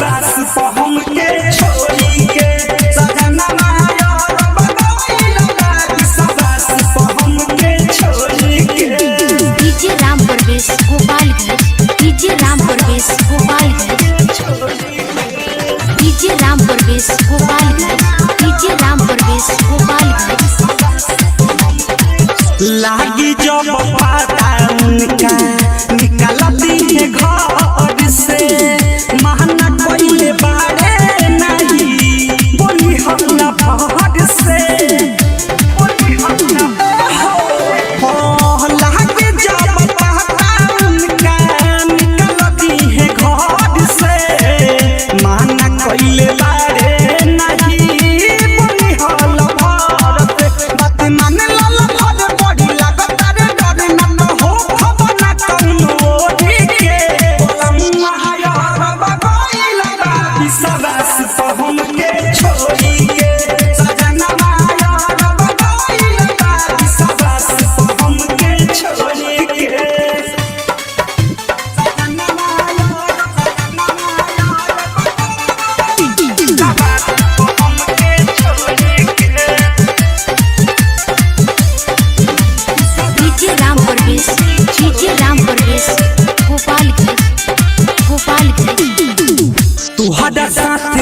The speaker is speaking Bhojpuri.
विश्वास पर हमके छोड़ी के सजना यार बगैला विश्वास पर हमके छोड़ी के। DJ Ram Parvesh Gopalganj, DJ Ram Parvesh Gopalganj, DJ Ram Parvesh Gopalganj, DJ Ram Parvesh Gopalganj. लागी जब पता उनका निकलती है घर से महना कोई बारे नहीं बोली हमला भर से बोली हमला लागी जब पता उनका निकलती है घर से महना कोई बारे नहीं बोली हमला भर से बात मान ला तुहरा साथ